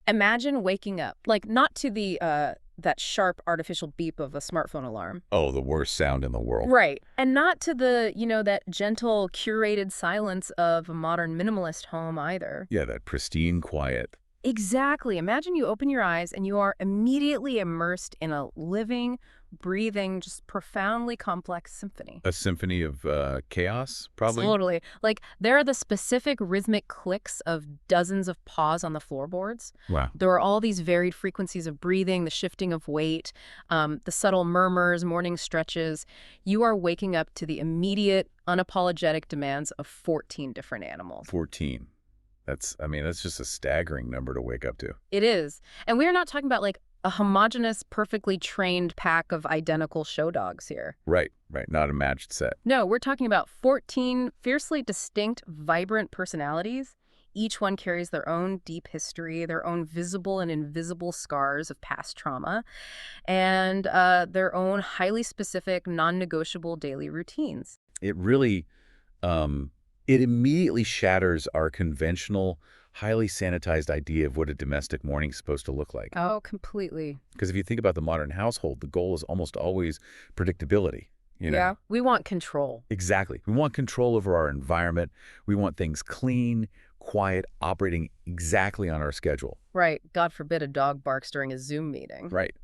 Imagine waking up, like not to the that sharp artificial beep of a smartphone alarm. Oh, the worst sound in the world. Right. And not to the, that gentle, curated silence of a modern minimalist home either. Yeah, that pristine quiet. Exactly. Imagine you open your eyes and you are immediately immersed in a living, breathing, just profoundly complex symphony. A symphony of chaos, probably? Totally. Like, there are the specific rhythmic clicks of dozens of paws on the floorboards. Wow. There are all these varied frequencies of breathing, the shifting of weight, the subtle murmurs, morning stretches. You are waking up to the immediate, unapologetic demands of 14 different animals. 14. That's just a staggering number to wake up to. It is. And we are not talking about, like, a homogenous, perfectly trained pack of identical show dogs here. Right. Not a matched set. No, we're talking about 14 fiercely distinct, vibrant personalities. Each one carries their own deep history, their own visible and invisible scars of past trauma, and their own highly specific, non-negotiable daily routines. It really, it immediately shatters our conventional, highly sanitized idea of what a domestic morning is supposed to look like. Oh, completely. Because if you think about the modern household, the goal is almost always predictability. Yeah, we want control. Exactly. We want control over our environment. We want things clean, quiet, operating exactly on our schedule. Right. God forbid a dog barks during a Zoom meeting. Right.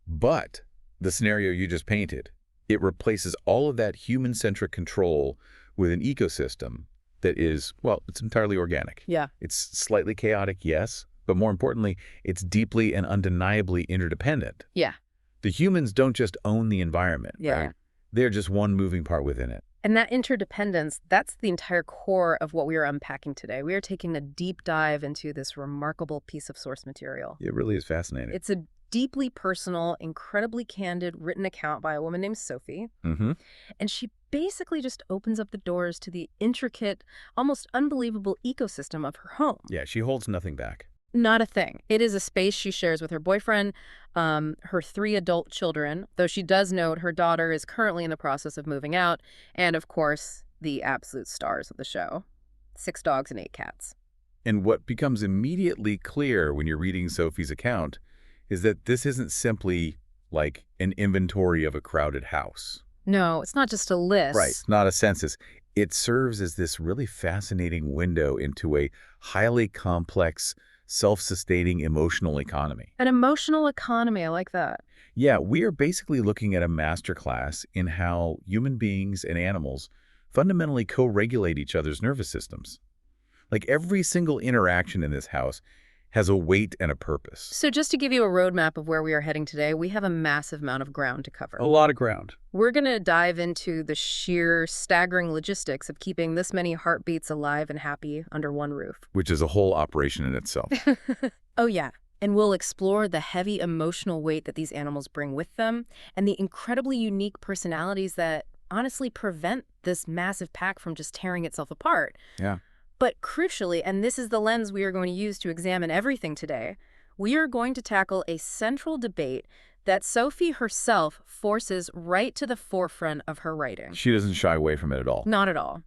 But the scenario you just painted, it replaces all of that human-centric control with an ecosystem that is, well, it's entirely organic. Yeah. It's slightly chaotic, yes, but more importantly, it's deeply and undeniably interdependent. Yeah. The humans don't just own the environment, Yeah. right? They're just one moving part within it. And that interdependence, that's the entire core of what we are unpacking today. We are taking a deep dive into this remarkable piece of source material. It really is fascinating. It's a deeply personal, incredibly candid written account by a woman named Sophie. Mm-hmm. And she basically just opens up the doors to the intricate, almost unbelievable ecosystem of her home. Yeah, she holds nothing back. Not a thing. It is a space she shares with her boyfriend, her 3 adult children, though she does note her daughter is currently in the process of moving out, and of course, the absolute stars of the show, 6 dogs and 8 cats. And what becomes immediately clear when you're reading Sophie's account is that this isn't simply like an inventory of a crowded house. No, it's not just a list. Right. It's not a census. It serves as this really fascinating window into a highly complex, self-sustaining emotional economy. An emotional economy, I like that. Yeah, we are basically looking at a masterclass in how human beings and animals fundamentally co-regulate each other's nervous systems. Like every single interaction in this house has a weight and a purpose. So just to give you a roadmap of where we are heading today, we have a massive amount of ground to cover. A lot of ground. We're going to dive into the sheer, staggering logistics of keeping this many heartbeats alive and happy under one roof. Which is a whole operation in itself. Oh, yeah. And we'll explore the heavy emotional weight that these animals bring with them and the incredibly unique personalities that honestly prevent this massive pack from just tearing itself apart. Yeah. But crucially, and this is the lens we are going to use to examine everything today, we are going to tackle a central debate that Sophie herself forces right to the forefront of her writing. She doesn't shy away from it at all. Not at all.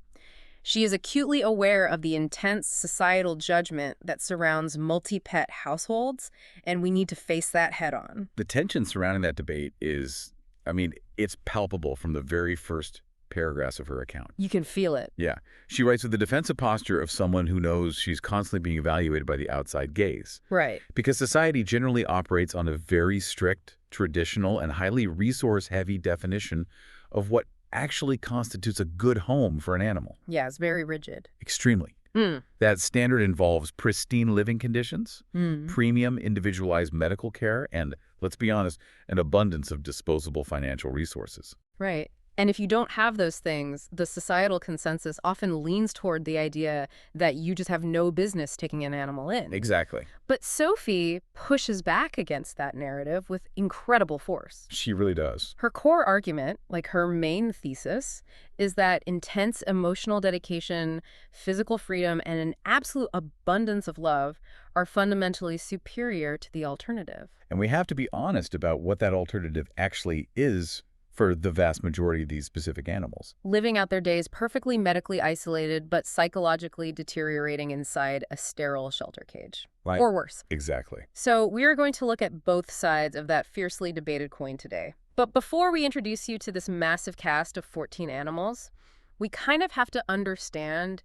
She is acutely aware of the intense societal judgment that surrounds multi-pet households, and we need to face that head on. The tension surrounding that debate is, it's palpable from the very first paragraphs of her account. You can feel it. Yeah. She writes with the defensive posture of someone who knows she's constantly being evaluated by the outside gaze. Right. Because society generally operates on a very strict, traditional, and highly resource-heavy definition of what actually constitutes a good home for an animal. Yeah, it's very rigid. Extremely. That standard involves pristine living conditions, premium individualized medical care, and, let's be honest, an abundance of disposable financial resources. Right. And if you don't have those things, the societal consensus often leans toward the idea that you just have no business taking an animal in. Exactly. But Sophie pushes back against that narrative with incredible force. She really does. Her core argument, like her main thesis, is that intense emotional dedication, physical freedom, and an absolute abundance of love are fundamentally superior to the alternative. And we have to be honest about what that alternative actually is for the vast majority of these specific animals. Living out their days perfectly medically isolated, but psychologically deteriorating inside a sterile shelter cage. Right. Or worse. Exactly. So we are going to look at both sides of that fiercely debated coin today. But before we introduce you to this massive cast of 14 animals, we kind of have to understand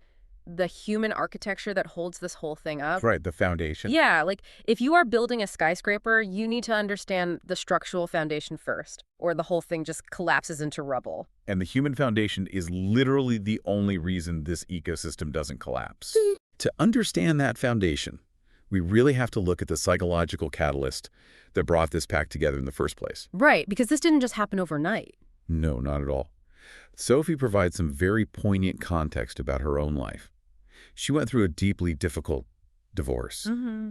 the human architecture that holds this whole thing up. Right, the foundation. Yeah, like if you are building a skyscraper, you need to understand the structural foundation first, or the whole thing just collapses into rubble. And the human foundation is literally the only reason this ecosystem doesn't collapse. To understand that foundation, we really have to look at the psychological catalyst that brought this pack together in the first place. Right, because this didn't just happen overnight. No, not at all. Sophie provides some very poignant context about her own life. She went through a deeply difficult divorce. Mm-hmm.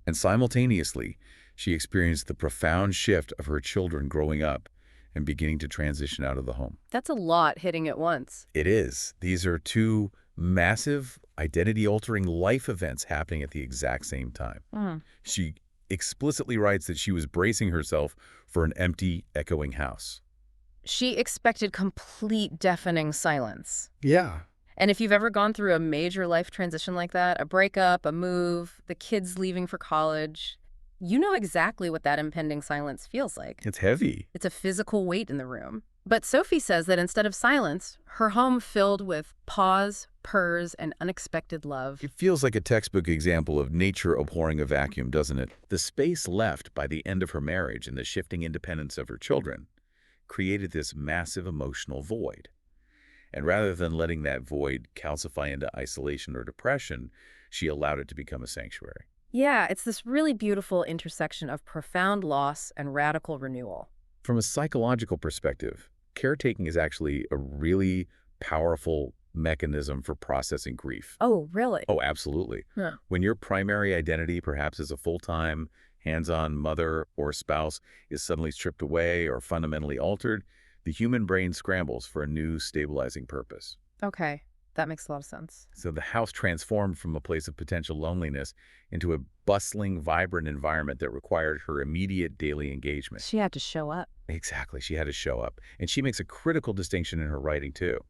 And simultaneously, she experienced the profound shift of her children growing up and beginning to transition out of the home. That's a lot hitting at once. It is. These are two massive, identity-altering life events happening at the exact same time. She explicitly writes that she was bracing herself for an empty, echoing house. She expected complete deafening silence. Yeah. And if you've ever gone through a major life transition like that, a breakup, a move, the kids leaving for college, you know exactly what that impending silence feels like. It's heavy. It's a physical weight in the room. But Sophie says that instead of silence, her home filled with pause, purrs, and unexpected love. It feels like a textbook example of nature abhorring a vacuum, doesn't it? The space left by the end of her marriage and the shifting independence of her children created this massive emotional void. And rather than letting that void calcify into isolation or depression, she allowed it to become a sanctuary. Yeah, it's this really beautiful intersection of profound loss and radical renewal. From a psychological perspective, caretaking is actually a really powerful mechanism for processing grief. Oh, really? Oh, absolutely. Huh. When your primary identity, perhaps as a full-time, hands-on mother or spouse, is suddenly stripped away or fundamentally altered, the human brain scrambles for a new stabilizing purpose. Okay, that makes a lot of sense. So the house transformed from a place of potential loneliness into a bustling, vibrant environment that required her immediate daily engagement. She had to show up. Exactly, she had to show up. And she makes a critical distinction in her writing, too.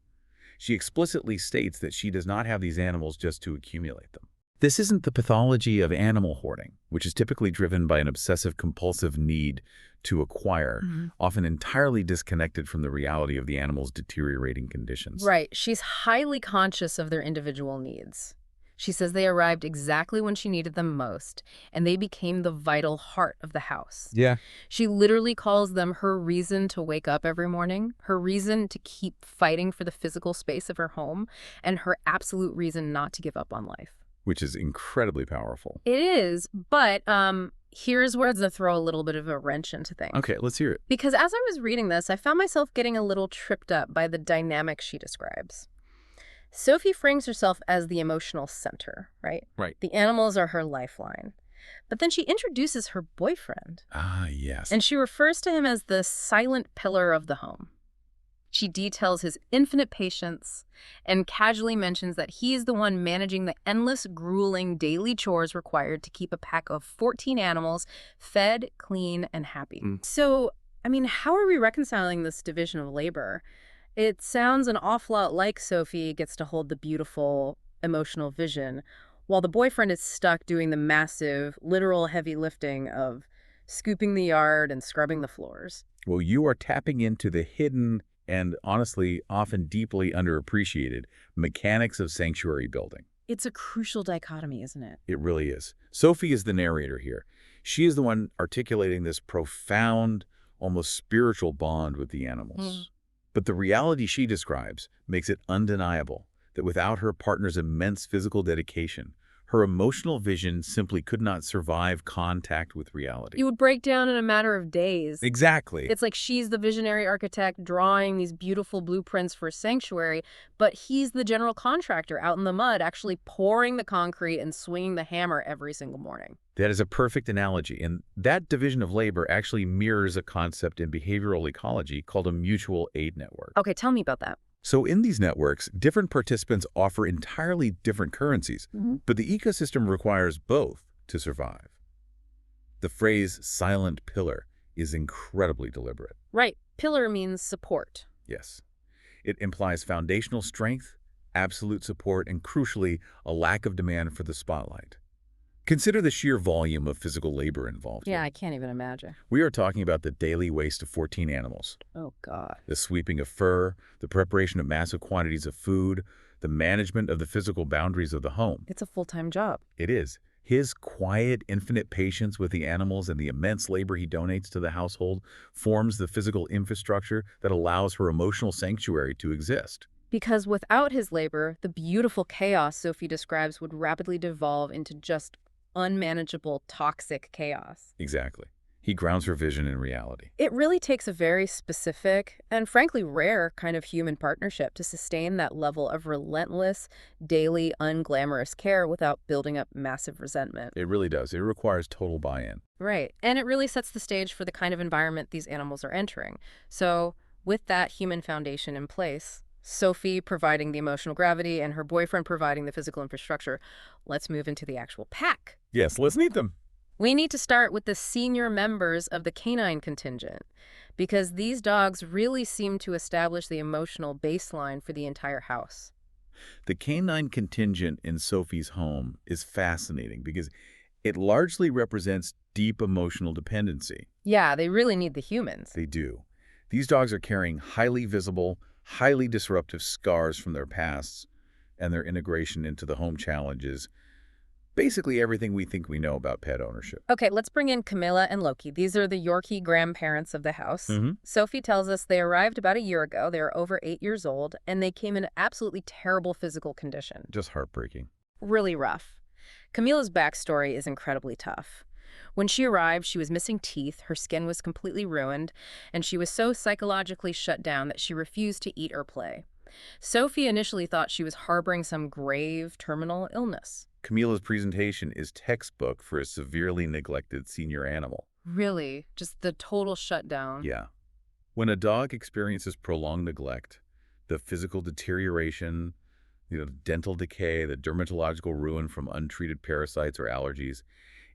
She explicitly states that she does not have these animals just to accumulate them. This isn't the pathology of animal hoarding, which is typically driven by an obsessive-compulsive need to acquire, often entirely disconnected from the reality of the animal's deteriorating conditions. Right. She's highly conscious of their individual needs. She says they arrived exactly when she needed them most, and they became the vital heart of the house. Yeah. She literally calls them her reason to wake up every morning, her reason to keep fighting for the physical space of her home, and her absolute reason not to give up on life. Which is incredibly powerful. It is, but here's where to throw a little bit of a wrench into things. Okay, let's hear it. Because as I was reading this, I found myself getting a little tripped up by the dynamic she describes. Sophie frames herself as the emotional center, right? Right. The animals are her lifeline. But then she introduces her boyfriend. Ah, yes. And she refers to him as the silent pillar of the home. She details his infinite patience and casually mentions that he is the one managing the endless, grueling daily chores required to keep a pack of 14 animals fed, clean, and happy. So, I mean, how are we reconciling this division of labor? It sounds an awful lot like Sophie gets to hold the beautiful, emotional vision, while the boyfriend is stuck doing the massive, literal heavy lifting of scooping the yard and scrubbing the floors. Well, you are tapping into the hidden and honestly often deeply underappreciated mechanics of sanctuary building. It's a crucial dichotomy, isn't it? It really is. Sophie is the narrator here. She is the one articulating this profound, almost spiritual bond with the animals. But the reality she describes makes it undeniable that without her partner's immense physical dedication, her emotional vision simply could not survive contact with reality. It would break down in a matter of days. Exactly. It's like she's the visionary architect drawing these beautiful blueprints for sanctuary, but he's the general contractor out in the mud actually pouring the concrete and swinging the hammer every single morning. That is a perfect analogy, and that division of labor actually mirrors a concept in behavioral ecology called a mutual aid network. Okay, tell me about that. So in these networks, different participants offer entirely different currencies, but the ecosystem requires both to survive. The phrase silent pillar is incredibly deliberate. Right. Pillar means support. Yes. It implies foundational strength, absolute support, and crucially, a lack of demand for the spotlight. Consider the sheer volume of physical labor involved Yeah, here. I can't even imagine. We are talking about the daily waste of 14 animals, Oh, God. the sweeping of fur, the preparation of massive quantities of food, the management of the physical boundaries of the home. It's a full-time job. It is. His quiet, infinite patience with the animals and the immense labor he donates to the household forms the physical infrastructure that allows her emotional sanctuary to exist. Because without his labor, the beautiful chaos Sophie describes would rapidly devolve into just unmanageable, toxic chaos. Exactly. He grounds her vision in reality. It really takes a very specific and frankly rare kind of human partnership to sustain that level of relentless, daily, unglamorous care without building up massive resentment. It really does. It requires total buy-in. Right. And it really sets the stage for the kind of environment these animals are entering. So, with that human foundation in place, Sophie providing the emotional gravity and her boyfriend providing the physical infrastructure, let's move into the actual pack. Yes, let's meet them. We need to start with the senior members of the canine contingent, because these dogs really seem to establish the emotional baseline for the entire house. The canine contingent in Sophie's home is fascinating because it largely represents deep emotional dependency. Yeah, they really need the humans. They do. These dogs are carrying highly visible, highly disruptive scars from their pasts and their integration into the home challenges. Basically everything we think we know about pet ownership. Okay, let's bring in Camilla and Loki. These are the Yorkie grandparents of the house. Mhm. Sophie tells us they arrived about a year ago. They're over 8 years old, and they came in absolutely terrible physical condition. Just heartbreaking. Really rough. Camilla's backstory is incredibly tough. When she arrived, she was missing teeth, her skin was completely ruined, and she was so psychologically shut down that she refused to eat or play. Sophie initially thought she was harboring some grave terminal illness. Camilla's presentation is textbook for a severely neglected senior animal. Really? Just the total shutdown? Yeah. When a dog experiences prolonged neglect, the physical deterioration, dental decay, the dermatological ruin from untreated parasites or allergies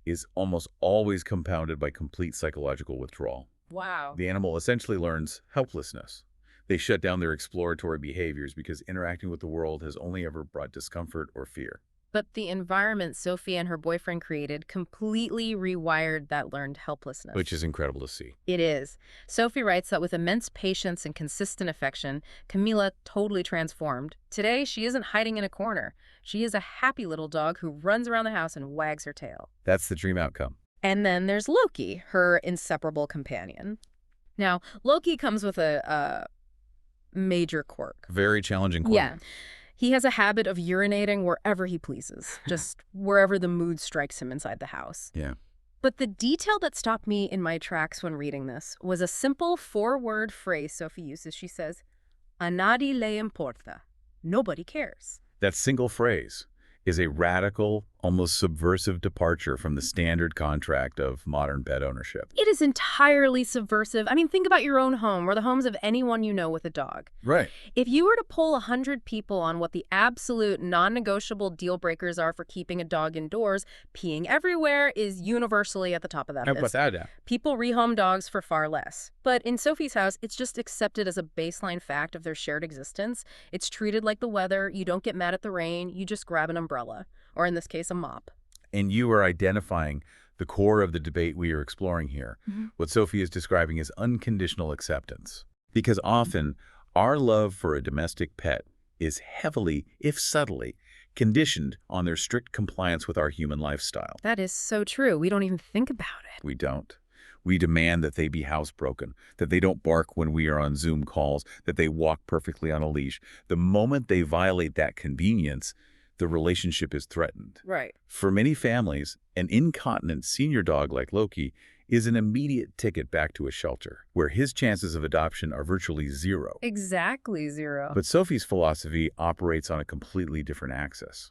is almost always compounded by complete psychological withdrawal. Wow. The animal essentially learns helplessness. They shut down their exploratory behaviors because interacting with the world has only ever brought discomfort or fear. But the environment Sophie and her boyfriend created completely rewired that learned helplessness. Which is incredible to see. It is. Sophie writes that with immense patience and consistent affection, Camilla totally transformed. Today, she isn't hiding in a corner. She is a happy little dog who runs around the house and wags her tail. That's the dream outcome. And then there's Loki, her inseparable companion. Now, Loki comes with a major quirk. Very challenging quirk. Yeah. He has a habit of urinating wherever he pleases, just wherever the mood strikes him inside the house. Yeah. But the detail that stopped me in my tracks when reading this was a simple 4-word phrase Sophie uses. She says, "A nadie le importa." Nobody cares. That single phrase is a radical, almost subversive departure from the standard contract of modern pet ownership. It is entirely subversive. I mean, think about your own home or the homes of anyone you know with a dog. Right. If you were to poll 100 people on what the absolute non-negotiable deal breakers are for keeping a dog indoors, peeing everywhere is universally at the top of that list. Without a doubt. People rehome dogs for far less. But in Sophie's house, it's just accepted as a baseline fact of their shared existence. It's treated like the weather. You don't get mad at the rain. You just grab an umbrella, or in this case, a mop. And you are identifying the core of the debate we are exploring here. What Sophie is describing is unconditional acceptance. Because often, our love for a domestic pet is heavily, if subtly, conditioned on their strict compliance with our human lifestyle. That is so true. We don't even think about it. We don't. We demand that they be housebroken, that they don't bark when we are on Zoom calls, that they walk perfectly on a leash. The moment they violate that convenience, the relationship is threatened. Right. For many families, an incontinent senior dog like Loki is an immediate ticket back to a shelter, where his chances of adoption are virtually zero. Exactly zero. But Sophie's philosophy operates on a completely different axis.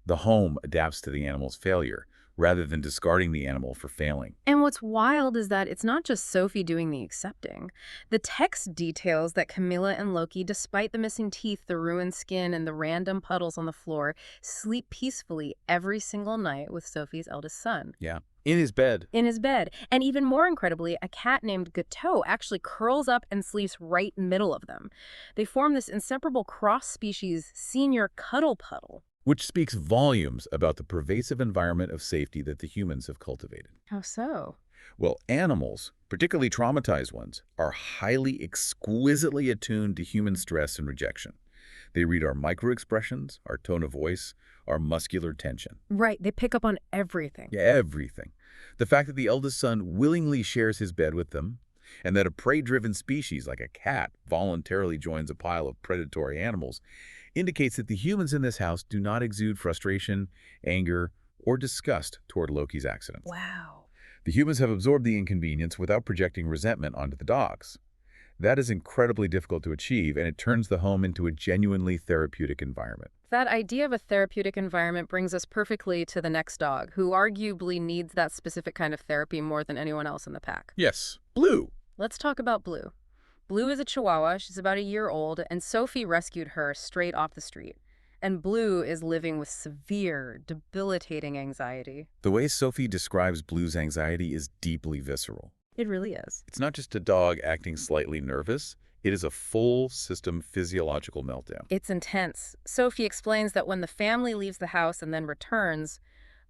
The home adapts to the animal's failure, rather than discarding the animal for failing. And what's wild is that it's not just Sophie doing the accepting. The text details that Camilla and Loki, despite the missing teeth, the ruined skin, and the random puddles on the floor, sleep peacefully every single night with Sophie's eldest son. Yeah. In his bed. in his bed. And even more incredibly, a cat named Gateau actually curls up and sleeps right in the middle of them. They form this inseparable cross-species senior cuddle puddle. Which speaks volumes about the pervasive environment of safety that the humans have cultivated. How so? Well, animals, particularly traumatized ones, are highly exquisitely attuned to human stress and rejection. They read our microexpressions, our tone of voice, our muscular tension. Right, they pick up on everything. Yeah, everything. The fact that the eldest son willingly shares his bed with them, and that a prey-driven species like a cat voluntarily joins a pile of predatory animals, indicates that the humans in this house do not exude frustration, anger, or disgust toward Loki's accidents. Wow. The humans have absorbed the inconvenience without projecting resentment onto the dogs. That is incredibly difficult to achieve, and it turns the home into a genuinely therapeutic environment. That idea of a therapeutic environment brings us perfectly to the next dog, who arguably needs that specific kind of therapy more than anyone else in the pack. Yes, Blue. Let's talk about Blue. Blue is a Chihuahua. She's about a year old, and Sophie rescued her straight off the street. And Blue is living with severe, debilitating anxiety. The way Sophie describes Blue's anxiety is deeply visceral. It really is. It's not just a dog acting slightly nervous. It is a full-system physiological meltdown. It's intense. Sophie explains that when the family leaves the house and then returns,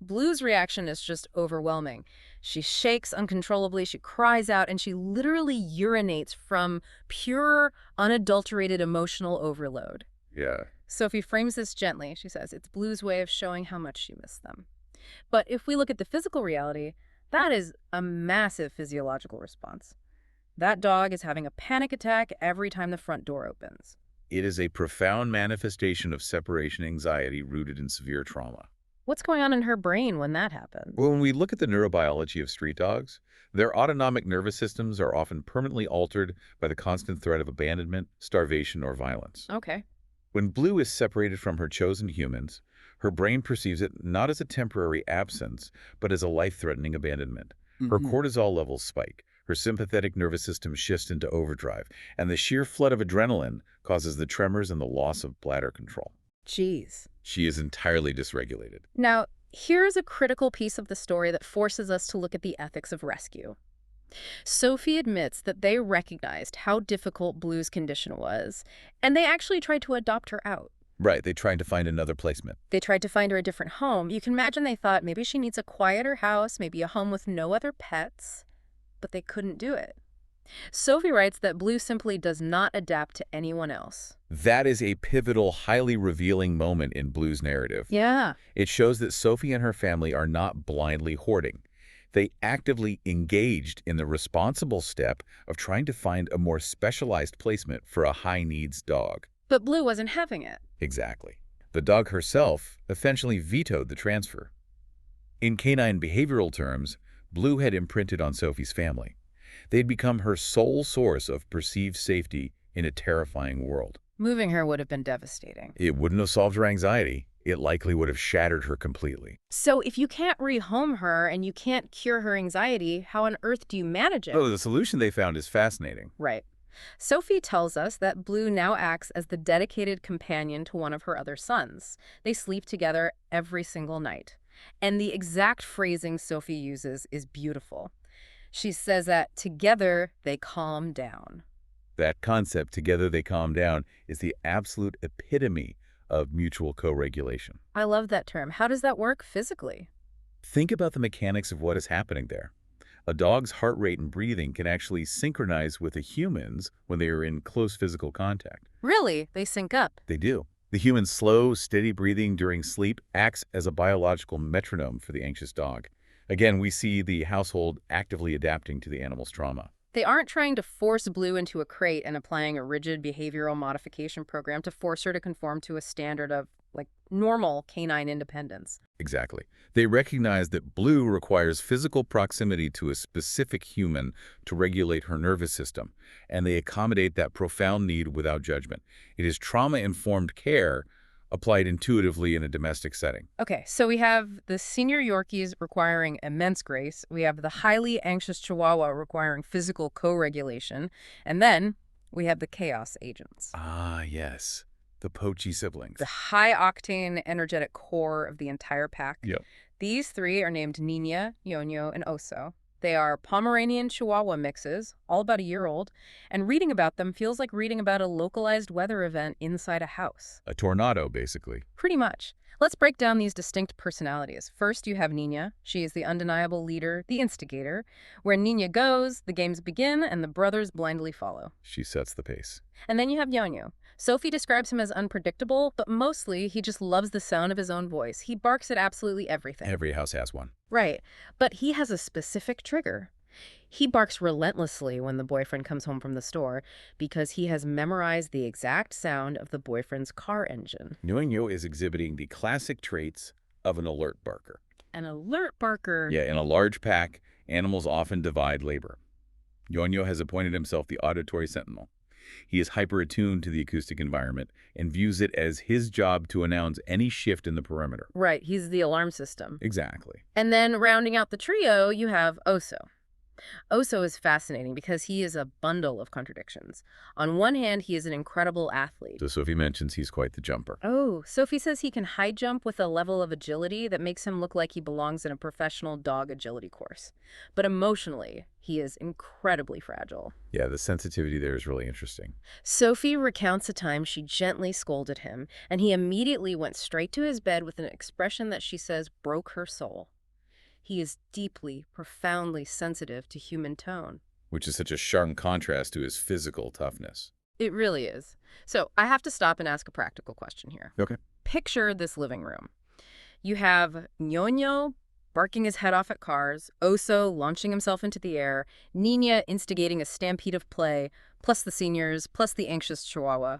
Blue's reaction is just overwhelming. She shakes uncontrollably, she cries out, and she literally urinates from pure, unadulterated emotional overload. Yeah. Sophie frames this gently. She says it's Blue's way of showing how much she missed them. But if we look at the physical reality, that is a massive physiological response. That dog is having a panic attack every time the front door opens. It is a profound manifestation of separation anxiety rooted in severe trauma. What's going on in her brain when that happens? Well, when we look at the neurobiology of street dogs, their autonomic nervous systems are often permanently altered by the constant threat of abandonment, starvation, or violence. Okay. When Blue is separated from her chosen humans, her brain perceives it not as a temporary absence, but as a life-threatening abandonment. Her cortisol levels spike, her sympathetic nervous system shifts into overdrive, and the sheer flood of adrenaline causes the tremors and the loss of bladder control. Jeez. She is entirely dysregulated. Now, here's a critical piece of the story that forces us to look at the ethics of rescue. Sophie admits that they recognized how difficult Blue's condition was, and they actually tried to adopt her out. Right, they tried to find another placement. They tried to find her a different home. You can imagine they thought maybe she needs a quieter house, maybe a home with no other pets, but they couldn't do it. Sophie writes that Blue simply does not adapt to anyone else. That is a pivotal, highly revealing moment in Blue's narrative. Yeah. It shows that Sophie and her family are not blindly hoarding. They actively engaged in the responsible step of trying to find a more specialized placement for a high-needs dog. But Blue wasn't having it. Exactly. The dog herself essentially vetoed the transfer. In canine behavioral terms, Blue had imprinted on Sophie's family. They had become her sole source of perceived safety in a terrifying world. Moving her would have been devastating. It wouldn't have solved her anxiety. It likely would have shattered her completely. So if you can't rehome her and you can't cure her anxiety, how on earth do you manage it? Oh, the solution they found is fascinating. Right. Sophie tells us that Blue now acts as the dedicated companion to one of her other sons. They sleep together every single night. And the exact phrasing Sophie uses is beautiful. She says that together they calm down. That concept, together they calm down, is the absolute epitome of mutual co-regulation. I love that term. How does that work physically? Think about the mechanics of what is happening there. A dog's heart rate and breathing can actually synchronize with a human's when they are in close physical contact. Really? They sync up? They do. The human's slow, steady breathing during sleep acts as a biological metronome for the anxious dog. Again, we see the household actively adapting to the animal's trauma. They aren't trying to force Blue into a crate and applying a rigid behavioral modification program to force her to conform to a standard of, normal canine independence. Exactly. They recognize that Blue requires physical proximity to a specific human to regulate her nervous system, and they accommodate that profound need without judgment. It is trauma-informed care applied intuitively in a domestic setting. Okay, so we have the senior Yorkies requiring immense grace. We have the highly anxious Chihuahua requiring physical co-regulation. And then we have the chaos agents. Ah, yes. The Pochi siblings. The high-octane, energetic core of the entire pack. Yep. These three are named Nina, Ñoño, and Oso. They are Pomeranian Chihuahua mixes, all about a year old, and reading about them feels like reading about a localized weather event inside a house. A tornado, basically. Pretty much. Let's break down these distinct personalities. First, you have Nina. She is the undeniable leader, the instigator. Where Nina goes, the games begin, and the brothers blindly follow. She sets the pace. And then you have Ñoño. Sophie describes him as unpredictable, but mostly he just loves the sound of his own voice. He barks at absolutely everything. Every house has one. Right. But he has a specific trigger. He barks relentlessly when the boyfriend comes home from the store because he has memorized the exact sound of the boyfriend's car engine. Ñoño is exhibiting the classic traits of an alert barker. An alert barker. Yeah, in a large pack, animals often divide labor. Ñoño has appointed himself the auditory sentinel. He is hyper-attuned to the acoustic environment and views it as his job to announce any shift in the perimeter. Right, he's the alarm system. Exactly. And then rounding out the trio, you have Oso. Oso is fascinating because he is a bundle of contradictions. On one hand, he is an incredible athlete. So Sophie mentions he's quite the jumper. Oh, Sophie says he can high jump with a level of agility that makes him look like he belongs in a professional dog agility course. But emotionally, he is incredibly fragile. Yeah, the sensitivity there is really interesting. Sophie recounts a time she gently scolded him, and he immediately went straight to his bed with an expression that she says broke her soul. He is deeply, profoundly sensitive to human tone. Which is such a sharp contrast to his physical toughness. It really is. So I have to stop and ask a practical question here. Okay. Picture this living room. You have Ñoño barking his head off at cars, Oso launching himself into the air, Nina instigating a stampede of play, plus the seniors, plus the anxious Chihuahua.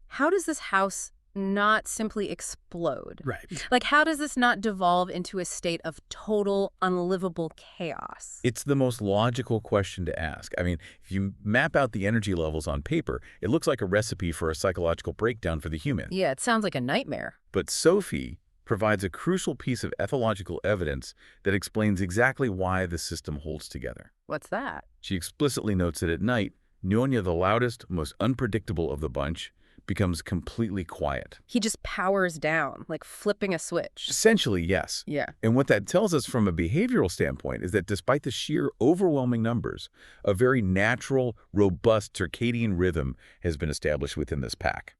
How does this house not simply explode? Right. Like, how does this not devolve into a state of total, unlivable chaos? It's the most logical question to ask. I mean, if you map out the energy levels on paper, it looks like a recipe for a psychological breakdown for the human. Yeah, it sounds like a nightmare. But Sophie provides a crucial piece of ethological evidence that explains exactly why the system holds together. What's that? She explicitly notes that at night, Ñoño, the loudest, most unpredictable of the bunch, becomes completely quiet. He just powers down, like flipping a switch. Essentially, yes. Yeah. And what that tells us from a behavioral standpoint is that despite the sheer overwhelming numbers, a very natural, robust circadian rhythm has been established within this pack.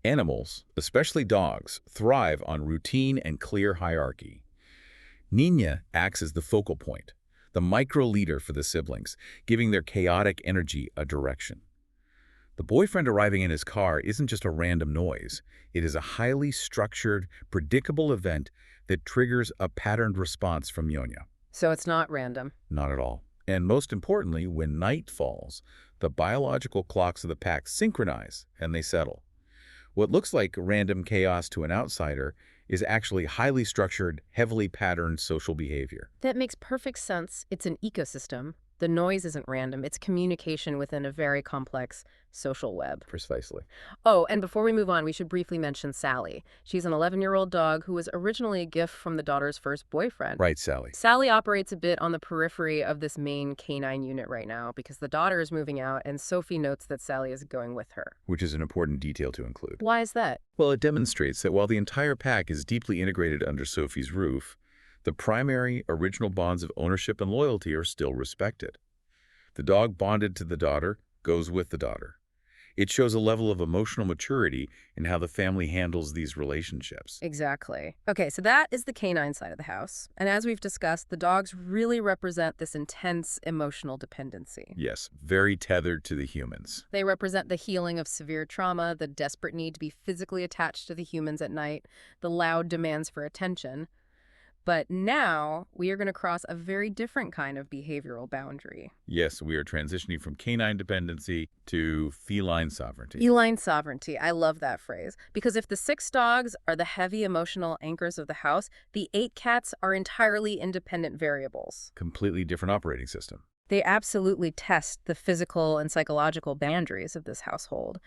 Animals, especially dogs, thrive on routine and clear hierarchy. Nina acts as the focal point, the micro-leader for the siblings, giving their chaotic energy a direction. The boyfriend arriving in his car isn't just a random noise. It is a highly structured, predictable event that triggers a patterned response from Ñoño. So it's not random. Not at all. And most importantly, when night falls, the biological clocks of the pack synchronize and they settle. What looks like random chaos to an outsider is actually highly structured, heavily patterned social behavior. That makes perfect sense. It's an ecosystem. The noise isn't random. It's communication within a very complex social web. Precisely. Oh, and before we move on, we should briefly mention Sally. She's an 11-year-old dog who was originally a gift from the daughter's first boyfriend. Right, Sally. Sally operates a bit on the periphery of this main canine unit right now because the daughter is moving out, and Sophie notes that Sally is going with her. Which is an important detail to include. Why is that? Well, it demonstrates that while the entire pack is deeply integrated under Sophie's roof, the primary, original bonds of ownership and loyalty are still respected. The dog bonded to the daughter goes with the daughter. It shows a level of emotional maturity in how the family handles these relationships. Exactly. Okay, so that is the canine side of the house. And as we've discussed, the dogs really represent this intense emotional dependency. Yes, very tethered to the humans. They represent the healing of severe trauma, the desperate need to be physically attached to the humans at night, the loud demands for attention. But now we are going to cross a very different kind of behavioral boundary. Yes, we are transitioning from canine dependency to feline sovereignty. Feline sovereignty. I love that phrase. Because if the 6 dogs are the heavy emotional anchors of the house, the 8 cats are entirely independent variables. Completely different operating system. They absolutely test the physical and psychological boundaries of this household.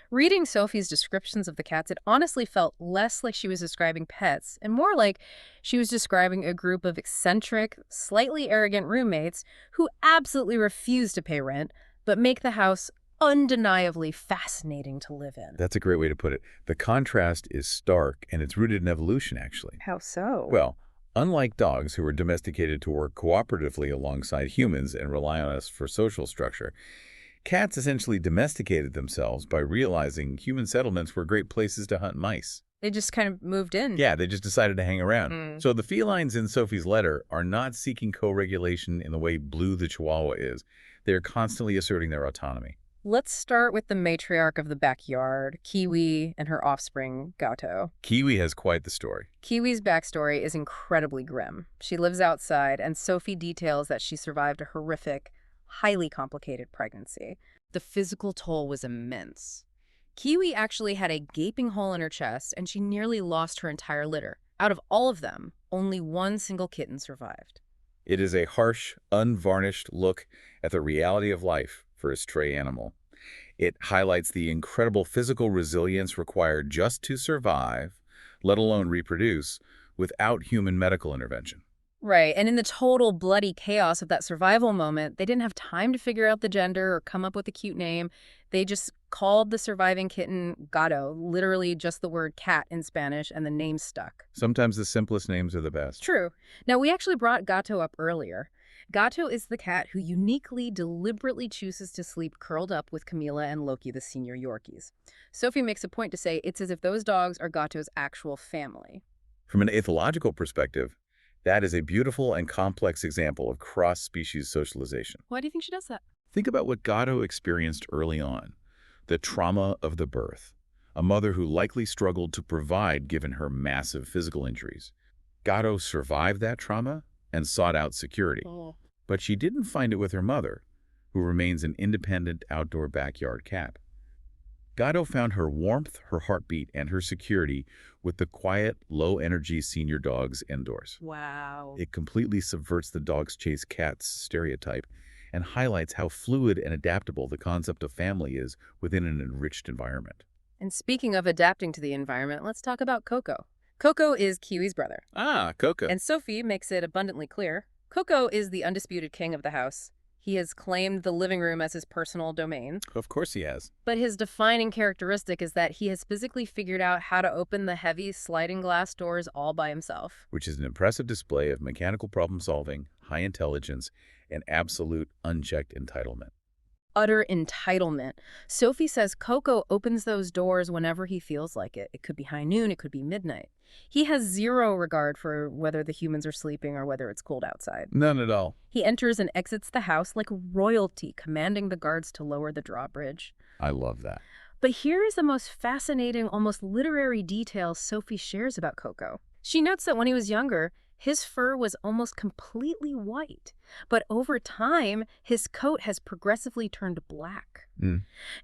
Reading Sophie's descriptions of the cats, it honestly felt less like she was describing pets and more like she was describing a group of eccentric, slightly arrogant roommates who absolutely refuse to pay rent but make the house undeniably fascinating to live in. That's a great way to put it. The contrast is stark, and it's rooted in evolution, actually. How so? Well, Unlike dogs who are domesticated to work cooperatively alongside humans and rely on us for social structure, cats essentially domesticated themselves by realizing human settlements were great places to hunt mice. They just kind of moved in. Yeah, they just decided to hang around. Mm. So the felines in Sophie's letter are not seeking co-regulation in the way Blue the Chihuahua is. They're constantly asserting their autonomy. Let's start with the matriarch of the backyard, Kiwi, and her offspring, Gato. Kiwi has quite the story. Kiwi's backstory is incredibly grim. She lives outside, and Sophie details that she survived a horrific, highly complicated pregnancy. The physical toll was immense. Kiwi actually had a gaping hole in her chest, and she nearly lost her entire litter. Out of all of them, only one single kitten survived. It is a harsh, unvarnished look at the reality of life for a stray animal. It highlights the incredible physical resilience required just to survive, let alone reproduce, without human medical intervention. Right, and in the total bloody chaos of that survival moment, they didn't have time to figure out the gender or come up with a cute name. They just called the surviving kitten Gato, literally just the word cat in Spanish, and the name stuck. Sometimes the simplest names are the best. True. Now, we actually brought Gato up earlier. Gato is the cat who uniquely, deliberately chooses to sleep curled up with Camila and Loki, the senior Yorkies. Sophie makes a point to say it's as if those dogs are Gato's actual family. From an ethological perspective, that is a beautiful and complex example of cross-species socialization. Why do you think she does that? Think about what Gato experienced early on, the trauma of the birth, a mother who likely struggled to provide given her massive physical injuries. Gato survived that trauma and sought out security. But she didn't find it with her mother, who remains an independent outdoor backyard cat. Gato found her warmth, her heartbeat, and her security with the quiet, low-energy senior dogs indoors. Wow. It completely subverts the dogs chase cats stereotype and highlights how fluid and adaptable the concept of family is within an enriched environment. And speaking of adapting to the environment, let's talk about Coco. Coco is Kiwi's brother. Ah, Coco. And Sophie makes it abundantly clear. Coco is the undisputed king of the house. He has claimed the living room as his personal domain. Of course he has. But his defining characteristic is that he has physically figured out how to open the heavy sliding glass doors all by himself. Which is an impressive display of mechanical problem solving, high intelligence, and absolute unchecked entitlement. Utter entitlement. Sophie says Coco opens those doors whenever he feels like it. It could be high noon, it could be midnight. He has zero regard for whether the humans are sleeping or whether it's cold outside. None at all. He enters and exits the house like royalty, commanding the guards to lower the drawbridge. I love that. But here is the most fascinating, almost literary detail Sophie shares about Coco. She notes that when he was younger, his fur was almost completely white, but over time, his coat has progressively turned black.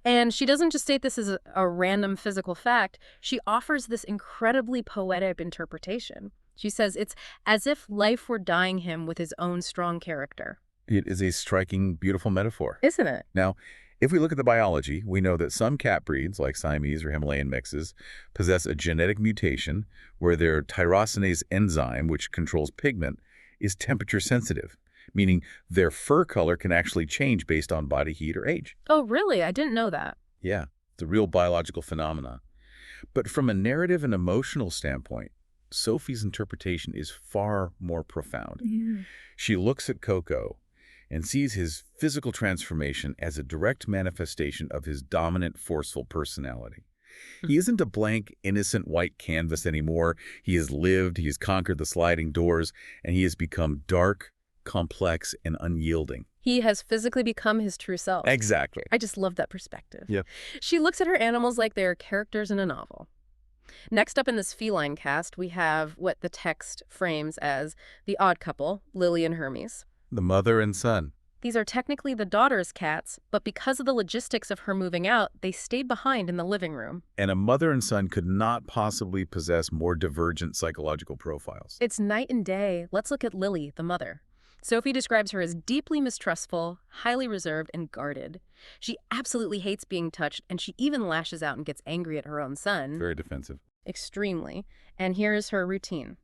And she doesn't just state this as a random physical fact. She offers this incredibly poetic interpretation. She says it's as if life were dyeing him with his own strong character. It is a striking, beautiful metaphor. Isn't it? Now, if we look at the biology, we know that some cat breeds, like Siamese or Himalayan mixes, possess a genetic mutation where their tyrosinase enzyme, which controls pigment, is temperature sensitive, meaning their fur color can actually change based on body heat or age. Oh, really? I didn't know that. Yeah, it's a real biological phenomenon. But from a narrative and emotional standpoint, Sophie's interpretation is far more profound. She looks at Coco and sees his physical transformation as a direct manifestation of his dominant, forceful personality. He isn't a blank, innocent white canvas anymore. He has lived, he has conquered the sliding doors, and he has become dark, complex, and unyielding. He has physically become his true self. Exactly. I just love that perspective. Yeah. She looks at her animals like they're characters in a novel. Next up in this feline cast, we have what the text frames as the odd couple, Lily and Hermes. The mother and son. These are technically the daughter's cats, but because of the logistics of her moving out, they stayed behind in the living room. And a mother and son could not possibly possess more divergent psychological profiles. It's night and day. Let's look at Lily, the mother. Sophie describes her as deeply mistrustful, highly reserved, and guarded. She absolutely hates being touched, and she even lashes out and gets angry at her own son. Very defensive. Extremely. And here is her routine.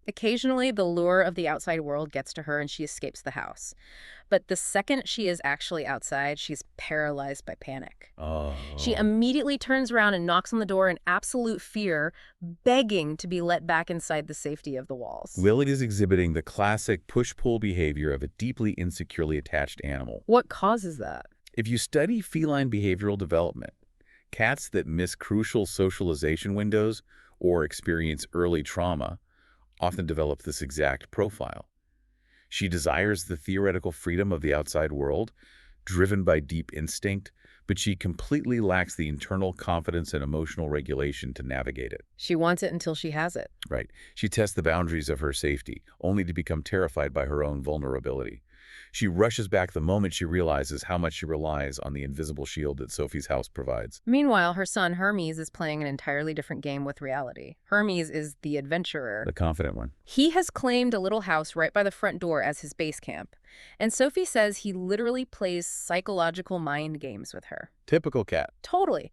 Occasionally, the lure of the outside world gets to her and she escapes the house. But the second she is actually outside, she's paralyzed by panic. She Oh. immediately turns around and knocks on the door in absolute fear, begging to be let back inside the safety of the walls. Lily is exhibiting the classic push-pull behavior of a deeply insecurely attached animal. What causes that? If you study feline behavioral development, cats that miss crucial socialization windows or experience early trauma often develop this exact profile. She desires the theoretical freedom of the outside world, driven by deep instinct, but she completely lacks the internal confidence and emotional regulation to navigate it. She wants it until she has it. Right. She tests the boundaries of her safety, only to become terrified by her own vulnerability. She rushes back the moment she realizes how much she relies on the invisible shield that Sophie's house provides. Meanwhile, her son Hermes is playing an entirely different game with reality. Hermes is the adventurer. The confident one. He has claimed a little house right by the front door as his base camp. And Sophie says he literally plays psychological mind games with her. Typical cat. Totally.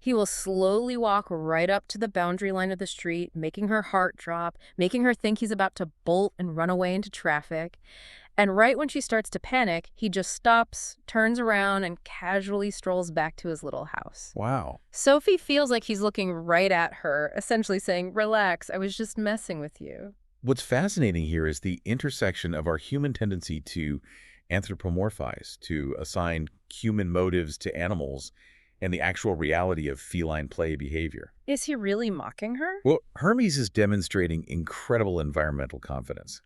He will slowly walk right up to the boundary line of the street, making her heart drop, making her think he's about to bolt and run away into traffic. And right when she starts to panic, he just stops, turns around, and casually strolls back to his little house. Wow. Sophie feels like he's looking right at her, essentially saying, "Relax, I was just messing with you." What's fascinating here is the intersection of our human tendency to anthropomorphize, to assign human motives to animals, and the actual reality of feline play behavior. Is he really mocking her? Well, Hermes is demonstrating incredible environmental confidence.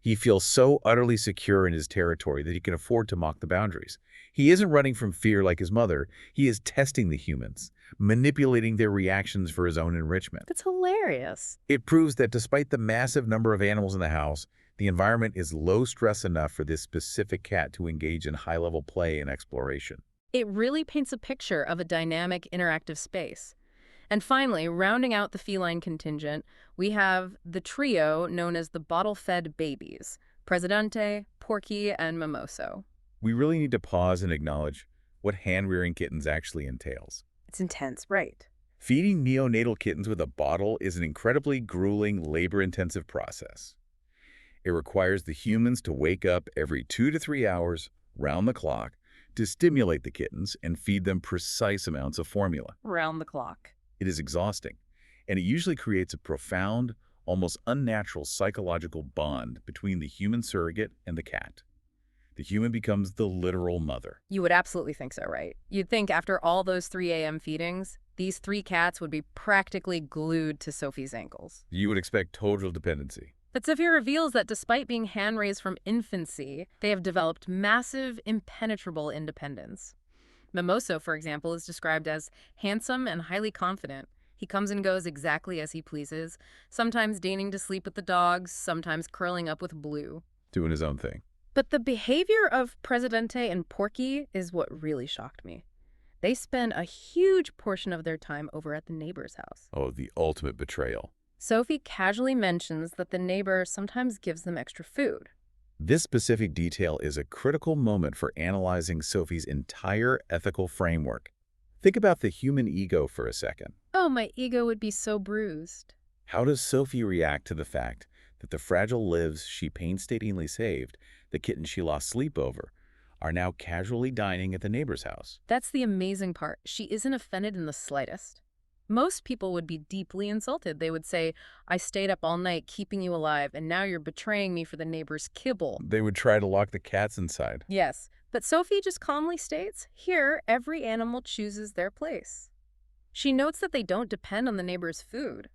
He feels so utterly secure in his territory that he can afford to mock the boundaries. He isn't running from fear like his mother. He is testing the humans, manipulating their reactions for his own enrichment. That's hilarious. It proves that despite the massive number of animals in the house, the environment is low stress enough for this specific cat to engage in high-level play and exploration. It really paints a picture of a dynamic, interactive space. And finally, rounding out the feline contingent, we have the trio known as the bottle-fed babies, Presidente, Porky, and Mimoso. We really need to pause and acknowledge what hand-rearing kittens actually entails. It's intense, right? Feeding neonatal kittens with a bottle is an incredibly grueling, labor-intensive process. It requires the humans to wake up every 2 to 3 hours, round the clock, to stimulate the kittens and feed them precise amounts of formula. Round the clock. It is exhausting, and it usually creates a profound, almost unnatural psychological bond between the human surrogate and the cat. The human becomes the literal mother. You would absolutely think so, right? You'd think after all those 3 a.m. feedings, these 3 cats would be practically glued to Sophie's ankles. You would expect total dependency. But Sophie reveals that despite being hand-raised from infancy, they have developed massive, impenetrable independence. Mimoso, for example, is described as handsome and highly confident. He comes and goes exactly as he pleases, sometimes deigning to sleep with the dogs, sometimes curling up with Blue. Doing his own thing. But the behavior of Presidente and Porky is what really shocked me. They spend a huge portion of their time over at the neighbor's house. Oh, the ultimate betrayal. Sophie casually mentions that the neighbor sometimes gives them extra food. This specific detail is a critical moment for analyzing Sophie's entire ethical framework. Think about the human ego for a second. Oh, my ego would be so bruised. How does Sophie react to the fact that the fragile lives she painstakingly saved, the kitten she lost sleep over, are now casually dining at the neighbor's house? That's the amazing part. She isn't offended in the slightest. Most people would be deeply insulted. They would say, "I stayed up all night keeping you alive, and now you're betraying me for the neighbor's kibble." They would try to lock the cats inside. Yes, but Sophie just calmly states, here, every animal chooses their place. She notes that they don't depend on the neighbor's food.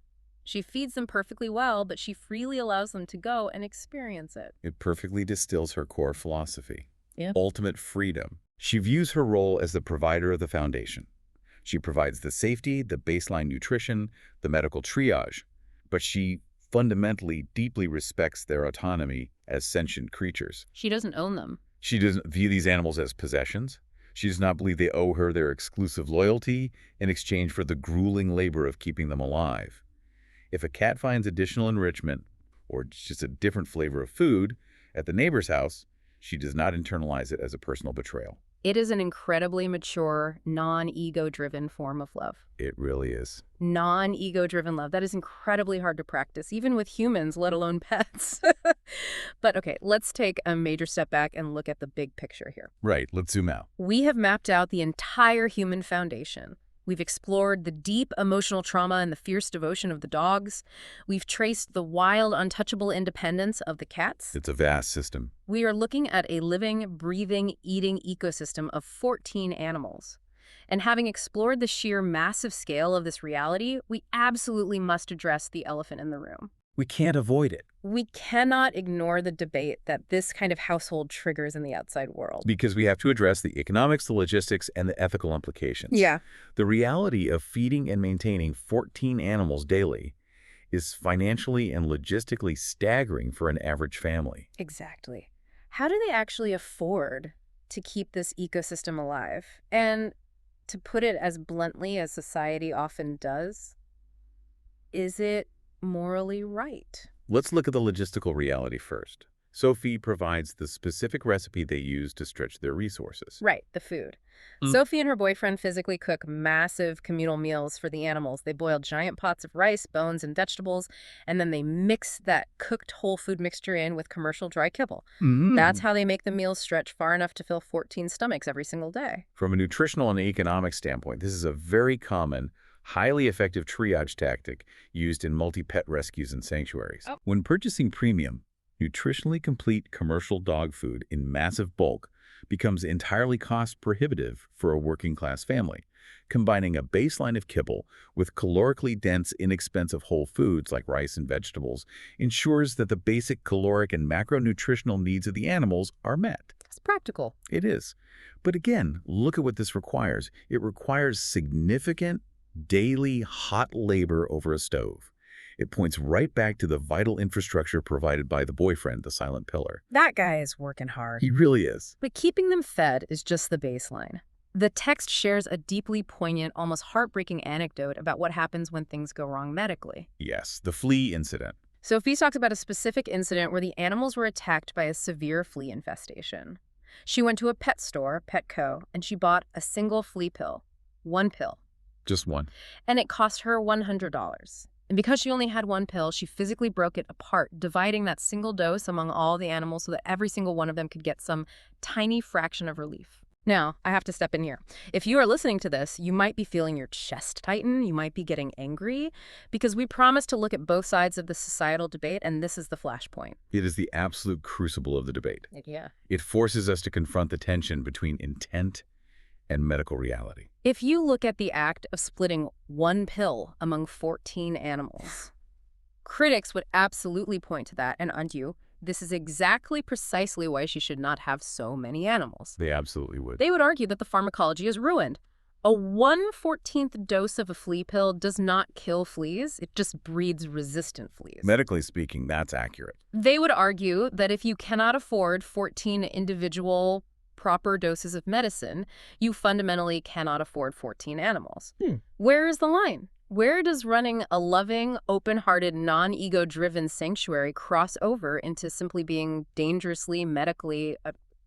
She feeds them perfectly well, but she freely allows them to go and experience it. It perfectly distills her core philosophy. Yeah. Ultimate freedom. She views her role as the provider of the foundation. She provides the safety, the baseline nutrition, the medical triage, but she fundamentally deeply respects their autonomy as sentient creatures. She doesn't own them. She doesn't view these animals as possessions. She does not believe they owe her their exclusive loyalty in exchange for the grueling labor of keeping them alive. If a cat finds additional enrichment, or just a different flavor of food, at the neighbor's house, she does not internalize it as a personal betrayal. It is an incredibly mature, non-ego-driven form of love. It really is. Non-ego-driven love. That is incredibly hard to practice, even with humans, let alone pets. But okay, let's take a major step back and look at the big picture here. Right, let's zoom out. We have mapped out the entire human foundation. We've explored the deep emotional trauma and the fierce devotion of the dogs. We've traced the wild, untouchable independence of the cats. It's a vast system. We are looking at a living, breathing, eating ecosystem of 14 animals. And having explored the sheer massive scale of this reality, we absolutely must address the elephant in the room. We can't avoid it. We cannot ignore the debate that this kind of household triggers in the outside world. Because we have to address the economics, the logistics, and the ethical implications. Yeah. The reality of feeding and maintaining 14 animals daily is financially and logistically staggering for an average family. Exactly. How do they actually afford to keep this ecosystem alive? And to put it as bluntly as society often does, is it morally right? Let's look at the logistical reality first. Sophie provides the specific recipe they use to stretch their resources. Right, the food. Sophie and her boyfriend physically cook massive communal meals for the animals. They boil giant pots of rice, bones, and vegetables, and then they mix that cooked whole food mixture in with commercial dry kibble. That's how they make the meals stretch far enough to fill 14 stomachs every single day. From a nutritional and economic standpoint, this is a very common, highly effective triage tactic used in multi-pet rescues and sanctuaries. Oh. When purchasing premium, nutritionally complete commercial dog food in massive bulk becomes entirely cost-prohibitive for a working-class family. Combining a baseline of kibble with calorically dense, inexpensive whole foods like rice and vegetables ensures that the basic caloric and macronutritional needs of the animals are met. It's practical. It is. But again, look at what this requires. It requires significant daily hot labor over a stove. It points right back to the vital infrastructure provided by the boyfriend, the silent pillar. That guy is working hard. He really is. But keeping them fed is just the baseline. The text shares a deeply poignant, almost heartbreaking anecdote about what happens when things go wrong medically. Yes, the flea incident. Sophie talks about a specific incident where the animals were attacked by a severe flea infestation. She went to a pet store, Petco, and she bought a single flea pill. One pill. Just one. And it cost her $100. And because she only had one pill, she physically broke it apart, dividing that single dose among all the animals so that every single one of them could get some tiny fraction of relief. Now, I have to step in here. If you are listening to this, you might be feeling your chest tighten, you might be getting angry, because we promised to look at both sides of the societal debate, and this is the flashpoint. It is the absolute crucible of the debate. Yeah. It forces us to confront the tension between intent and medical reality. If you look at the act of splitting one pill among 14 animals, critics would absolutely point to that and argue, this is exactly precisely why she should not have so many animals. They absolutely would. They would argue that the pharmacology is ruined. A 1/14th dose of a flea pill does not kill fleas, it just breeds resistant fleas. Medically speaking, that's accurate. They would argue that if you cannot afford 14 individual proper doses of medicine, you fundamentally cannot afford 14 animals. Where is the line? Where does running a loving, open-hearted, non-ego-driven sanctuary cross over into simply being dangerously, medically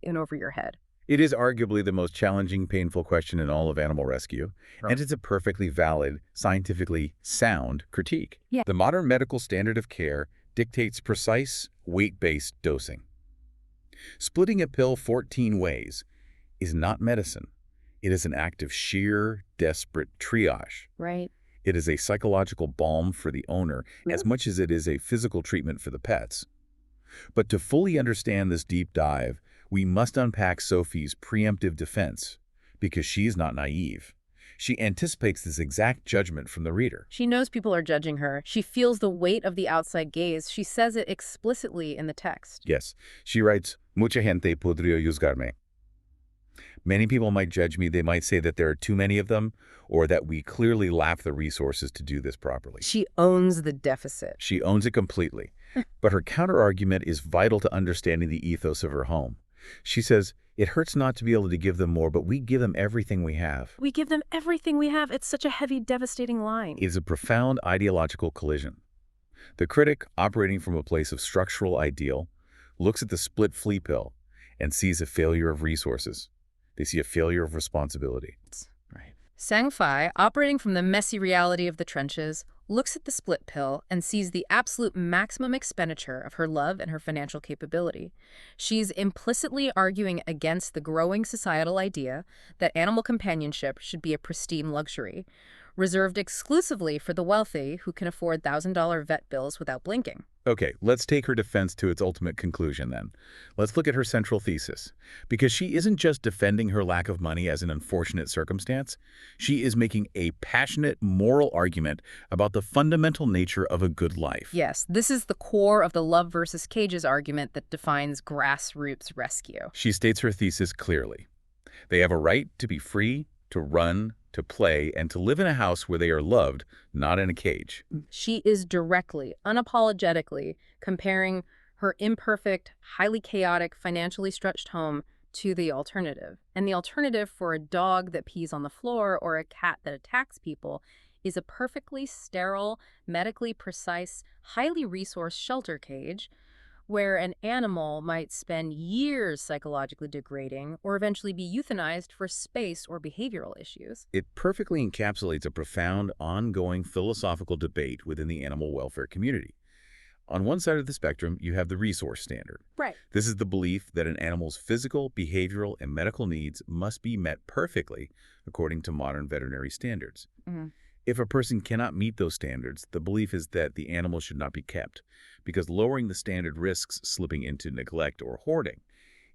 in over your head? It is arguably the most challenging, painful question in all of animal rescue, and it's a perfectly valid, scientifically sound critique. Yeah. The modern medical standard of care dictates precise, weight-based dosing. Splitting a pill 14 ways is not medicine. It is an act of sheer, desperate triage. Right. It is a psychological balm for the owner as much as it is a physical treatment for the pets. But to fully understand this deep dive, we must unpack Sophie's preemptive defense, because she is not naive. She anticipates this exact judgment from the reader. She knows people are judging her. She feels the weight of the outside gaze. She says it explicitly in the text. Yes, she writes, "Mucha gente podría juzgarme." Many people might judge me. They might say that there are too many of them, or that we clearly lack the resources to do this properly. She owns the deficit. She owns it completely. But her counterargument is vital to understanding the ethos of her home. She says, it hurts not to be able to give them more, but we give them everything we have. We give them everything we have. It's such a heavy, devastating line. It is a profound ideological collision. The critic, operating from a place of structural ideal, looks at the split flea pill and sees a failure of resources. They see a failure of responsibility. Right. Sang-Fai, operating from the messy reality of the trenches, looks at the split pill and sees the absolute maximum expenditure of her love and her financial capability. She's implicitly arguing against the growing societal idea that animal companionship should be a pristine luxury, reserved exclusively for the wealthy who can afford $1,000 vet bills without blinking. Okay, let's take her defense to its ultimate conclusion then. Let's look at her central thesis. Because she isn't just defending her lack of money as an unfortunate circumstance, she is making a passionate moral argument about the fundamental nature of a good life. Yes, this is the core of the love versus cages argument that defines grassroots rescue. She states her thesis clearly. They have a right to be free, to run, to play, and to live in a house where they are loved, not in a cage. She is directly, unapologetically comparing her imperfect, highly chaotic, financially stretched home to the alternative. And the alternative for a dog that pees on the floor or a cat that attacks people is a perfectly sterile, medically precise, highly resourced shelter cage where an animal might spend years psychologically degrading or eventually be euthanized for space or behavioral issues. It perfectly encapsulates a profound, ongoing philosophical debate within the animal welfare community. On one side of the spectrum, you have the resource standard. Right. This is the belief that an animal's physical, behavioral, and medical needs must be met perfectly according to modern veterinary standards. Mm-hmm. If a person cannot meet those standards, the belief is that the animal should not be kept, because lowering the standard risks slipping into neglect or hoarding.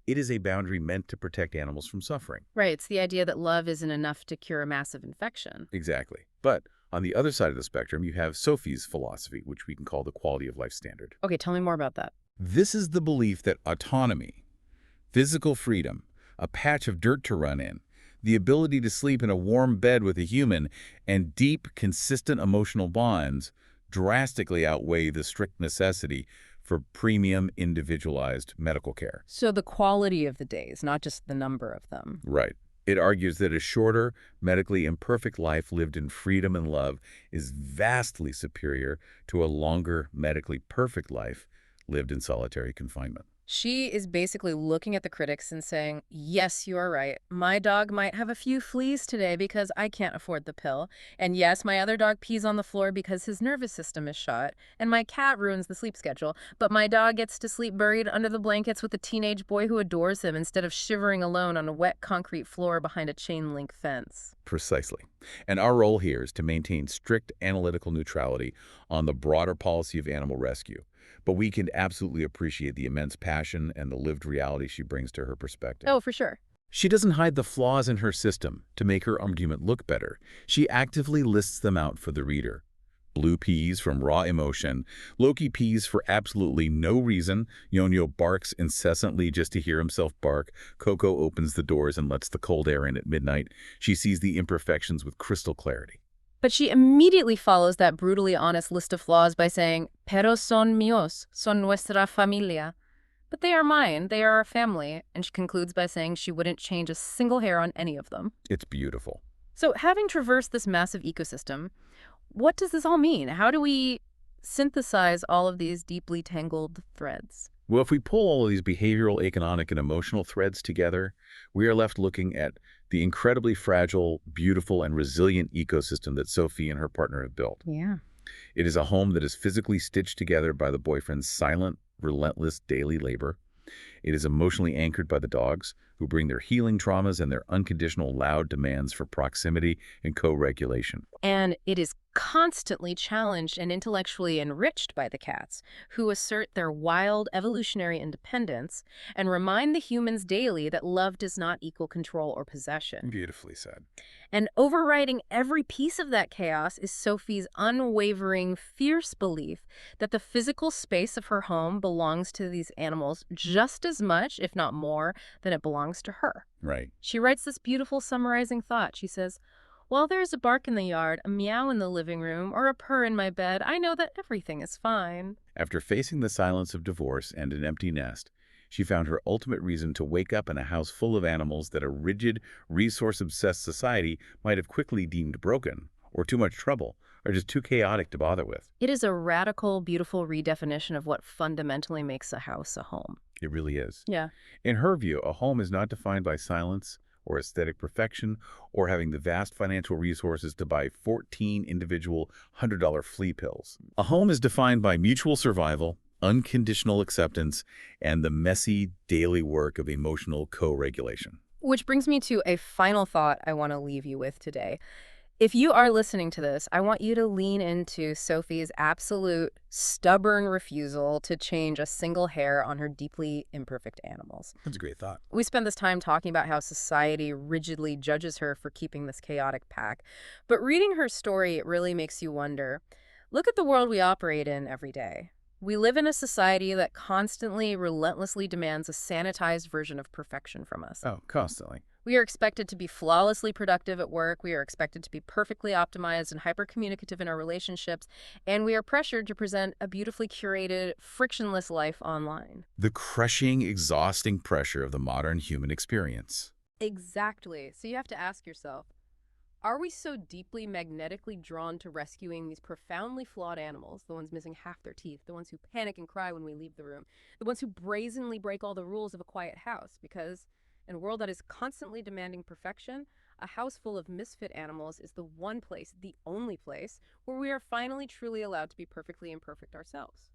It is a boundary meant to protect animals from suffering. Right. It's the idea that love isn't enough to cure a massive infection. Exactly. But on the other side of the spectrum, you have Sophie's philosophy, which we can call the quality of life standard. Okay, tell me more about that. This is the belief that autonomy, physical freedom, a patch of dirt to run in, the ability to sleep in a warm bed with a human, and deep, consistent emotional bonds drastically outweigh the strict necessity for premium, individualized medical care. So the quality of the days, not just the number of them. Right. It argues that a shorter, medically imperfect life lived in freedom and love is vastly superior to a longer, medically perfect life lived in solitary confinement. She is basically looking at the critics and saying, yes, you are right. My dog might have a few fleas today because I can't afford the pill. And yes, my other dog pees on the floor because his nervous system is shot. And my cat ruins the sleep schedule. But my dog gets to sleep buried under the blankets with a teenage boy who adores him instead of shivering alone on a wet concrete floor behind a chain link fence. Precisely. And our role here is to maintain strict analytical neutrality on the broader policy of animal rescue. But we can absolutely appreciate the immense passion and the lived reality she brings to her perspective. Oh, for sure. She doesn't hide the flaws in her system to make her argument look better. She actively lists them out for the reader. Blue peas from raw emotion, Loki peas for absolutely no reason, Yonyo barks incessantly just to hear himself bark, Coco opens the doors and lets the cold air in at midnight. She sees the imperfections with crystal clarity. But she immediately follows that brutally honest list of flaws by saying, pero son míos, son nuestra familia. But they are mine, they are our family. And she concludes by saying she wouldn't change a single hair on any of them. It's beautiful. So having traversed this massive ecosystem, what does this all mean? How do we synthesize all of these deeply tangled threads? Well, if we pull all of these behavioral, economic, and emotional threads together, we are left looking at the incredibly fragile, beautiful, and resilient ecosystem that Sophie and her partner have built. Yeah. It is a home that is physically stitched together by the boyfriend's silent, relentless daily labor. It is emotionally anchored by the dogs, who bring their healing traumas and their unconditional loud demands for proximity and co-regulation. And it is constantly challenged and intellectually enriched by the cats, who assert their wild evolutionary independence and remind the humans daily that love does not equal control or possession. Beautifully said. And overriding every piece of that chaos is Sophie's unwavering, fierce belief that the physical space of her home belongs to these animals just as much, if not more, than it belongs to her. Right. She writes this beautiful summarizing thought. She says, while there's a bark in the yard, a meow in the living room, or a purr in my bed, I know that everything is fine. After facing the silence of divorce and an empty nest, she found her ultimate reason to wake up in a house full of animals that a rigid, resource-obsessed society might have quickly deemed broken, or too much trouble, or just too chaotic to bother with. It is a radical, beautiful redefinition of what fundamentally makes a house a home. It really is. Yeah. In her view, a home is not defined by silence or aesthetic perfection, or having the vast financial resources to buy 14 individual $100 flea pills. A home is defined by mutual survival, unconditional acceptance, and the messy daily work of emotional co-regulation. Which brings me to a final thought I want to leave you with today. If you are listening to this, I want you to lean into Sophie's absolute stubborn refusal to change a single hair on her deeply imperfect animals. That's a great thought. We spend this time talking about how society rigidly judges her for keeping this chaotic pack. But reading her story, it really makes you wonder. Look at the world we operate in every day. We live in a society that constantly, relentlessly demands a sanitized version of perfection from us. Oh, constantly. We are expected to be flawlessly productive at work. We are expected to be perfectly optimized and hyper-communicative in our relationships. And we are pressured to present a beautifully curated, frictionless life online. The crushing, exhausting pressure of the modern human experience. Exactly. So you have to ask yourself, are we so deeply magnetically drawn to rescuing these profoundly flawed animals, the ones missing half their teeth, the ones who panic and cry when we leave the room, the ones who brazenly break all the rules of a quiet house? Because in a world that is constantly demanding perfection, a house full of misfit animals is the one place, the only place, where we are finally truly allowed to be perfectly imperfect ourselves.